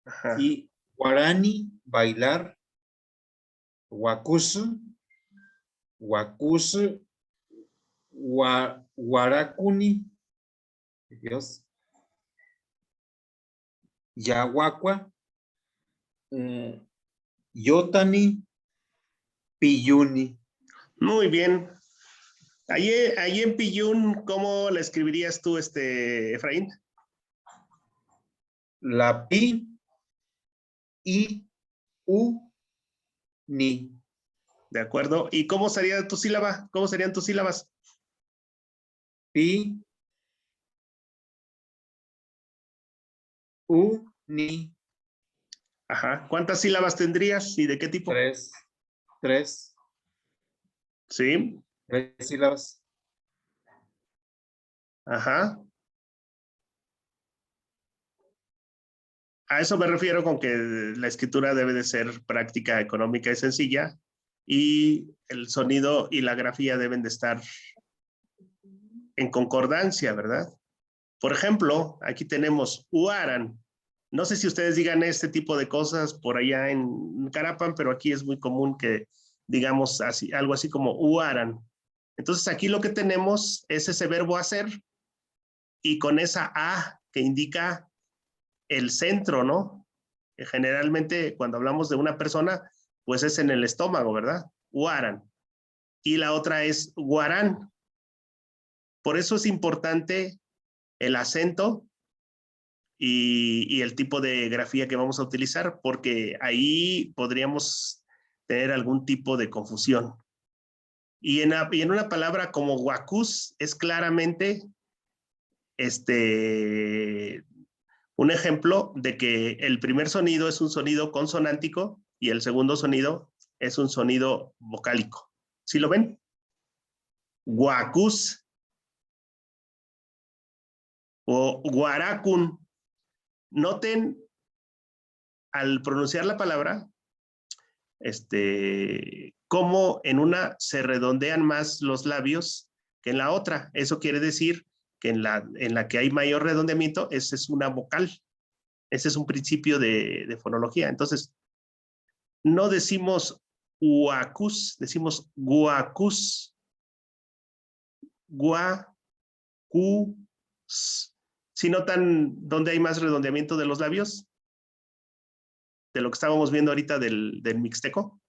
Ajá. Y guarani, bailar, huacusu, huacusu, guaracuni, Dios, yahuacua, yotani, piyuni. Muy bien. Ahí en Piyún, ¿cómo la escribirías tú, Efraín? La pi, i, u, ni. ¿De acuerdo? ¿Y cómo sería tu sílaba? ¿Cómo serían tus sílabas? Pi, u, ni. Ajá. ¿Cuántas sílabas tendrías y de qué tipo? Tres Sí. sílabas. Ajá. A eso me refiero con que la escritura debe de ser práctica, económica y sencilla, y el sonido y la grafía deben de estar en concordancia, ¿verdad? Por ejemplo, aquí tenemos Uaran. No sé si ustedes digan este tipo de cosas por allá en Carapan, pero aquí es muy común que digamos así, algo así como Uaran. Entonces aquí lo que tenemos es ese verbo hacer y con esa A que indica el centro, ¿no? Que generalmente cuando hablamos de una persona, pues es en el estómago, ¿verdad? Uaran. Y la otra es guarán. Por eso es importante el acento y el tipo de grafía que vamos a utilizar, porque ahí podríamos tener algún tipo de confusión. Y en una palabra como huacús es claramente un ejemplo de que el primer sonido es un sonido consonántico y el segundo sonido es un sonido vocálico. ¿Sí lo ven? Huacús o guaracún. Noten al pronunciar la palabra, cómo en una se redondean más los labios que en la otra. Eso quiere decir que en la que hay mayor redondeamiento, esa es una vocal. Ese es un principio de fonología. Entonces, no decimos huacus, decimos guacus. Guacus. ¿Sí notan dónde hay más redondeamiento de los labios? De lo que estábamos viendo ahorita del mixteco.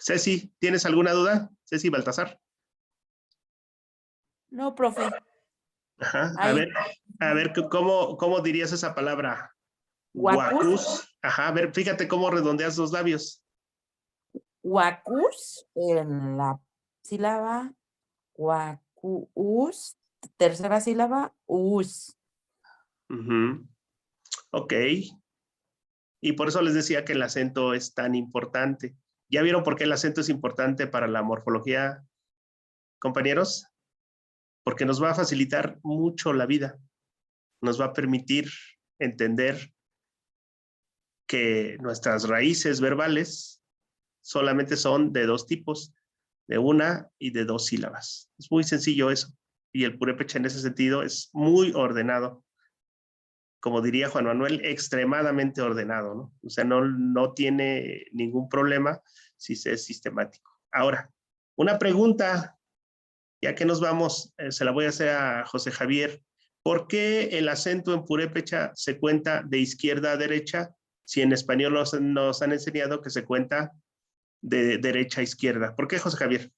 Ceci, ¿tienes alguna duda? Ceci Baltasar. No, profe. Ajá. Ahí. A ver, ¿cómo dirías esa palabra? Huacus. Ajá, a ver, fíjate cómo redondeas los labios. Huacus en la sílaba huacus, tercera sílaba, us. Ok. Y por eso les decía que el acento es tan importante. ¿Ya vieron por qué el acento es importante para la morfología, compañeros? Porque nos va a facilitar mucho la vida. Nos va a permitir entender que nuestras raíces verbales solamente son de 2 tipos, de 1 y de 2 sílabas. Es muy sencillo eso. Y el purépecha en ese sentido es muy ordenado. como diría Juan Manuel, extremadamente ordenado, ¿no? O sea, no tiene ningún problema si se es sistemático. Ahora, una pregunta, ya que nos vamos, se la voy a hacer a José Javier. ¿Por qué el acento en purépecha se cuenta de izquierda a derecha si en español nos han enseñado que se cuenta de derecha a izquierda? ¿Por qué, José Javier?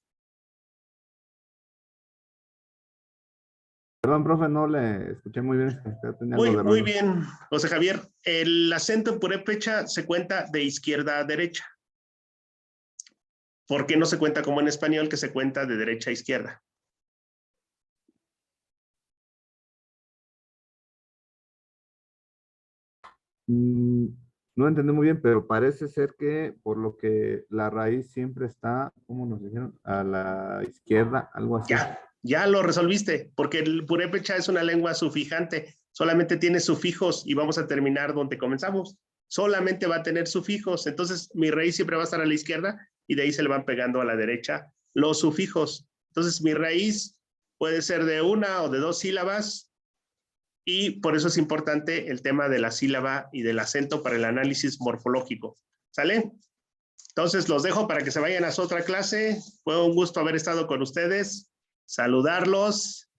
Perdón, profe, no le escuché muy bien. Tenía algo de Muy ruido. bien, José Javier. El acento en purépecha se cuenta de izquierda a derecha. ¿Por qué no se cuenta como en español, que se cuenta de derecha a izquierda? No entendí muy bien, pero parece ser que por lo que la raíz siempre está, ¿cómo nos dijeron? A la izquierda, algo así. Ya lo resolviste, porque el purépecha es una lengua sufijante, solamente tiene sufijos y vamos a terminar donde comenzamos. Solamente va a tener sufijos, entonces mi raíz siempre va a estar a la izquierda y de ahí se le van pegando a la derecha los sufijos. Entonces mi raíz puede ser de una o de dos sílabas y por eso es importante el tema de la sílaba y del acento para el análisis morfológico. ¿Sale? Entonces los dejo para que se vayan a su otra clase. Fue un gusto haber estado con ustedes. Saludarlos